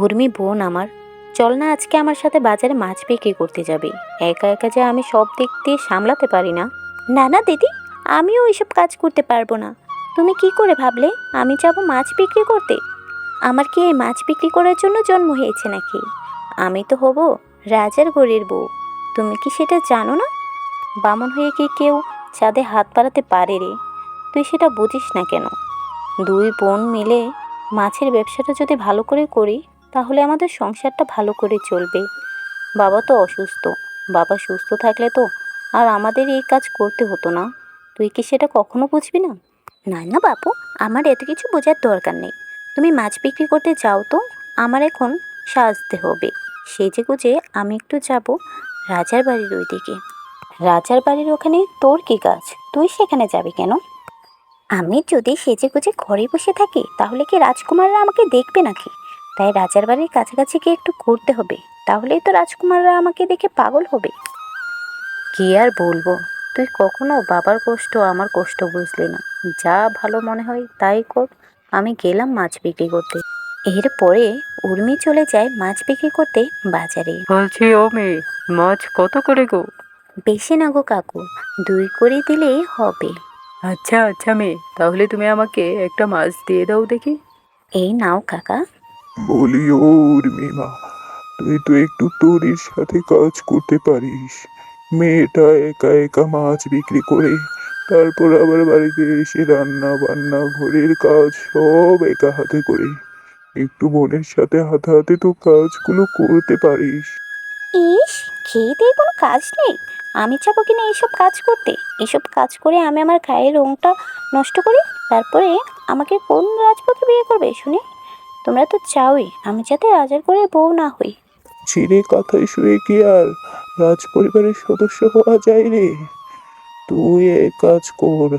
উর্মি বোন আমার, চল না আজকে আমার সাথে বাজারে মাছ বিক্রি করতে যাবি। একা একা যে আমি সব দিক দিয়ে সামলাতে পারি না। না না দিদি, আমিও ওইসব কাজ করতে পারবো না। তুমি কি করে ভাবলে আমি যাব মাছ বিক্রি করতে? আমার কি এই মাছ বিক্রি করার জন্য জন্ম হয়েছে নাকি? আমি তো হব রাজার গড়ের বউ। তুমি কি সেটা জানো না? বামন হয়ে কি কেউ চাঁদে হাত বাড়াতে পারে রে? তুই সেটা বুঝিস না কেন? দুই বোন মিলে মাছের ব্যবসাটা যদি ভালো করে করি, তাহলে আমাদের সংসারটা ভালো করে চলবে। বাবা তো অসুস্থ, বাবা সুস্থ থাকলে তো আর আমাদের এই কাজ করতে হতো না। তুই কি সেটা কখনো বুঝবি না? না না বাপু, আমার এত কিছু বোঝার দরকার নেই। তুমি মাছ বিক্রি করতে যাও তো, আমার এখন সাজতে হবে। সেজেগুজে আমি একটু যাব রাজার বাড়ির ওইদিকে। রাজার বাড়ির ওখানে তোর কি কাজ? তুই সেখানে যাবি কেন? আমি যদি সেজেগুজে ঘরে বসে থাকি, তাহলে কি রাজকুমাররা আমাকে দেখবে নাকি? তাই রাজার বাড়ির কাছাকাছি গিয়ে একটু ঘুরতে হবে, তাহলেই তো রাজকুমাররা আমাকে দেখে পাগল হবে। কি আর বলবো, তুই কখনো বাবার কষ্ট আমার কষ্ট বুঝলি না। যা ভালো মনে হয় তাই কর। আমি গেলাম মাছ বিক্রি করতে। এরপরে উর্মি চলে যায় মাছ বিক্রি করতে বাজারে। বলছি ও মেয়ে, মাছ কত করে গো? বেশি না গো কাকু, 2 করে দিলেই হবে। আচ্ছা আচ্ছা মেয়ে, তাহলে তুমি আমাকে একটা মাছ দিয়ে দাও দেখি। এই নাও কাকা। বলি ও উর্মিমা, তুই তো একটু তোদের সাথে কাজ করতে পারিস। মেয়েটা একা একা মাছ বিক্রি করে, তারপর আবার বাড়িতে এসে রান্না বান্না ঘরের কাজ সব একা হাতে করে। একটু বোনের সাথে হাতে হাতে তো কাজগুলো করতে পারিস। ইস, খেয়ে দিয়ে কোনো কাজ নেই? আমি যাবো কিনা এইসব কাজ করতে? এইসব কাজ করে আমি আমার গায়ের রংটা নষ্ট করি, তারপরে আমাকে কোন রাজপুত্র বিয়ে করবে শুনি? তোমরা তো চাওই আমি যাতে রাজার করে বউ না হই। ছিঁড়ে কাঁথায় শুয়ে কি আর রাজ পরিবারের সদস্য হওয়া যায় রে? তুই এক কাজ কর,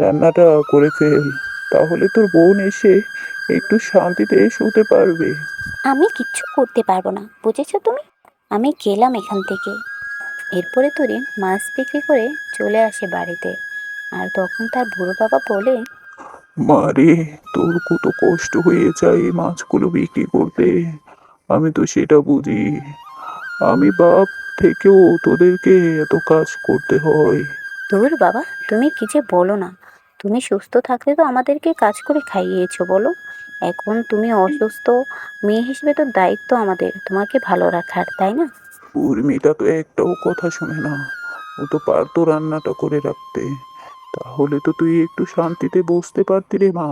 রান্নাটা করে ফেল, তাহলে তোর বোন এসে একটু শান্তিতে শুতে পারবে। আমি কিচ্ছু করতে পারবো না, বুঝেছো তুমি? আমি গেলাম এখান থেকে। এরপরে তরি মাছ বিক্রি করে চলে আসে বাড়িতে। আর তখন তার বুড়ো বাবা বলে, মারে, তোর কত কষ্ট হয়ে যায় এই মাছগুলো বিক্রি করতে, আমি তো সেটা বুঝি। আমি বাপ থেকেও তোদেরকে এত কাজ করতে হয়। দূর বাবা, তুমি কি যে বলো না। তুমি সুস্থ থাকলে তো আমাদেরকে কাজ করে খাইয়েছো বলো। এখন তুমি অসুস্থ, মেয়ে হিসেবে তো দায়িত্ব আমাদের তোমাকে ভালো রাখার, তাই না? উর্মিটা তো একটাও কথা শুনে না, ও তো পারতো রান্নাটা করে রাখতে, তাহলে তো তুই একটু শান্তিতে বসতে পারতি রে মা।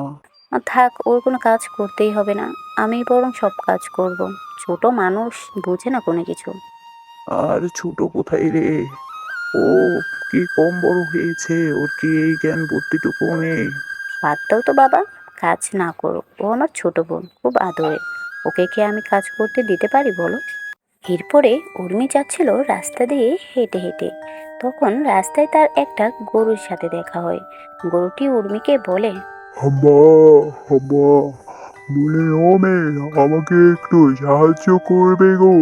থাক, ওর কোনো কাজ করতেই হবে না। আমি বরং সব কাজ করব। ছোট মানুষ, বুঝে না কোনো কিছু। আর ছোট কোথায় রে, ও কি কম বড় হয়েছে, ওর কি এই জ্ঞান বুদ্ধিটুকু নেই? বাদ দাও তো বাবা, কাজ না করো। ও আমার ছোট বোন, খুব আদরে। ওকে কি আমি কাজ করতে দিতে পারি বলো? এরপরে উর্মি যাচ্ছিল রাস্তা দিয়ে হেঁটে হেঁটে। তখন রাস্তায় তার একটা গরুর সাথে দেখা হয়। গরুটি উর্মিকে বলে, হাম্বা, হাম্বা, বলে ও মেয়ে, আমাকে একটু সাহায্য করবে গো?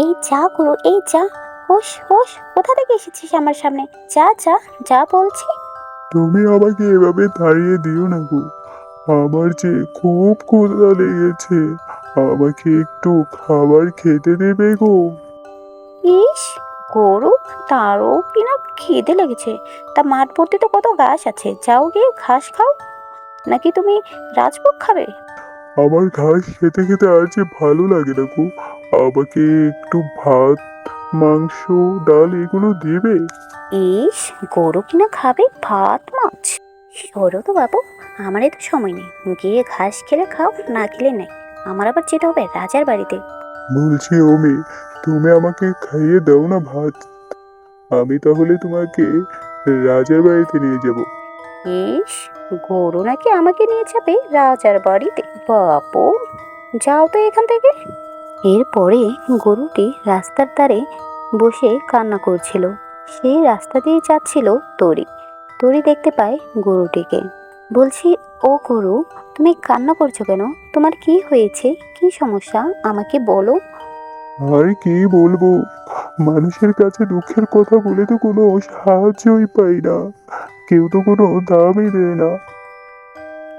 এই যা গরু, এই যা। হোস হোস, কোথা থেকে এসেছিস আমার সামনে? যা যা, যা বলছি। তুমি আমাকে এভাবে তাড়িয়ে দিও না গো, আমার যে খুব ক্ষুধা লেগেছে, আমাকে একটু খাবার খেতে দেবে গো? ইস, গরু, তারও কিনা খিদে লেগেছে? তা মাঠ ভর্তি তো কত ঘাস আছে, যাও গিয়ে ঘাস খাও। নাকি তুমি রাজভোগ খাবে? আমার ঘাস খেতে খেতে আর যে ভালো লাগে না গো, আমাকে একটু ভাত, মাংস, ডাল এগুলো দেবে? ইস, গরু কিনা খাবে ভাত মাছ? সরো তো বাবু, আমার এত সময় নেই। গিয়ে ঘাস খেলে খাও, না খেলে নেই। আমার আবার যেতে হবে রাজার বাড়িতে। বলছি ও মেয়ে, তুমি আমাকে খাইয়ে দাও না ভাত, আমি তাহলে তোমাকে রাজার বাড়িতে নিয়ে যাব। ইস, গরু নাকি আমাকে নিয়ে যাবে রাজার বাড়িতে? বাপু, যাও তো এখান থেকে। এরপরে গরুটি রাস্তার ধারে বসে কান্না করছিল। সেই রাস্তা দিয়ে যাচ্ছিল তরি। তরি দেখতে পায় গরুটিকে। বলছি, ও গরু, তুমি কান্না করছো কেন? তোমার কি হয়েছে? কি সমস্যা আমাকে বলো। আর কি বলবো, মানুষের কাছে দুঃখের কথা বলে তো কোনো সাহায্যই পাই না, কেউ তো কোনো দামই দেয় না।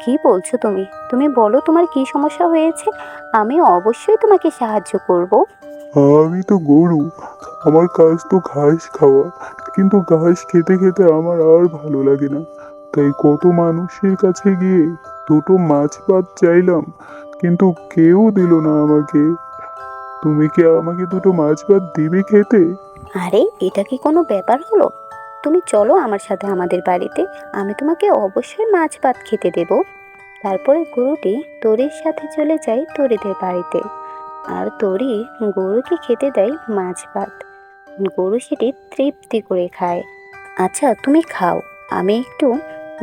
কি বলছো তুমি? তুমি বলো তোমার কি সমস্যা হয়েছে, আমি অবশ্যই তোমাকে সাহায্য করব। আমি তো গরু, আমার কাজ তো ঘাস খাওয়া, কিন্তু ঘাস খেতে খেতে আমার আর ভালো লাগে না। তাই কত মানুষের কাছে গিয়ে দুটো মাছ ভাত চাইলাম, কিন্তু কেউ দিল না আমাকে। তুমি কি আমাকে দুটো মাছ ভাত দিবে খেতে? আরে এটা কি কোনো ব্যাপার হলো? তুমি চলো আমার সাথে আমাদের বাড়িতে, আমি তোমাকে অবশ্যই মাছ ভাত খেতে দেব। তারপরে গরুটি তরির সাথে চলে যায় তরিদের বাড়িতে, আর তরি গরুকে খেতে দেয় মাছ ভাত। গরু সেটি তৃপ্তি করে খায়। আচ্ছা তুমি খাও, আমি একটু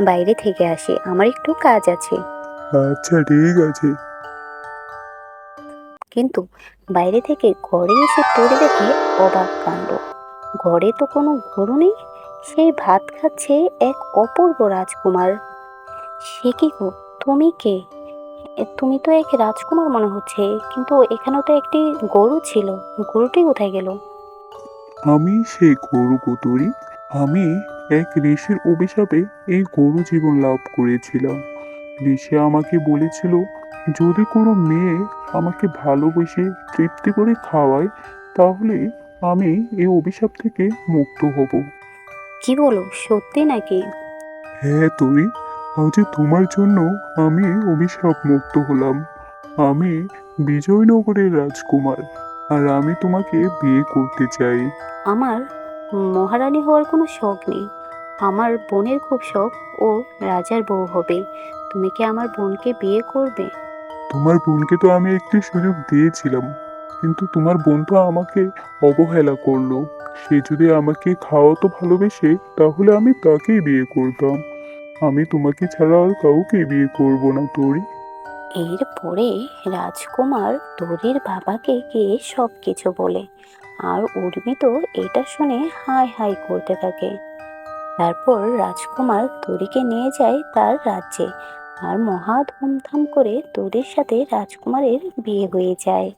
বাইরে থেকে আসি, আমার একটু কাজ আছে। আচ্ছা ঠিক আছে। কিন্তু বাইরে থেকে ঘরে এসে তরি দেখে অবাক কাণ্ড। ঘরে তো কোনো গরু নেই, সেই ভাত খাচ্ছে এক অপূর্ব রাজকুমার। সে কি গো, তুমি কে? তুমি তো এক রাজকুমার মনে হচ্ছে, কিন্তু এখানে তো একটি গরু ছিল, গরুটি কোথায় গেল? আমি সেই গরু কতুরি। আমি এক ঋষির অভিশাপে এই গরু জীবন লাভ করেছিলাম। ঋষি আমাকে বলেছিল, যদি কোনো মেয়ে আমাকে ভালোবেসে তৃপ্তি করে খাওয়ায়, তাহলে আমি এই অভিশাপ থেকে মুক্ত হব। কি বলো, সত্যি নাকি? হ্যাঁ তুই, আজ তোমার জন্য আমি অভিশাপ মুক্ত হলাম। আমি বিজয়নগরের রাজকুমার, আর আমি তোমাকে বিয়ে করতে চাই। আমার মহারানী হওয়ার কোনো শখ নেই, আমার বোনের খুব শখ, ও রাজার বউ হবে। তুমি কি আমার বোনকে বিয়ে করবে? তোমার বোনকে তো আমি একটি সুযোগ দিয়েছিলাম, কিন্তু তোমার বোন তো আমাকে অবহেলা করলো। সে যদি আমাকে খাওয়াতো ভালোবেসে, তাহলে আমি তাকেই বিয়ে করতাম। আমি তোমাকে ছাড়া আর কাউকে বিয়ে করব না তোরি। এরপরে রাজকুমার তরির বাবাকে গিয়ে সব কিছু বলে, আর উর্মি তো এটা শুনে হাই হাই করতে থাকে। তারপর রাজকুমার তরিকে নিয়ে যায় তার রাজ্যে, আর মহা ধুমধাম করে তরির সাথে রাজকুমারের বিয়ে হয়ে যায়।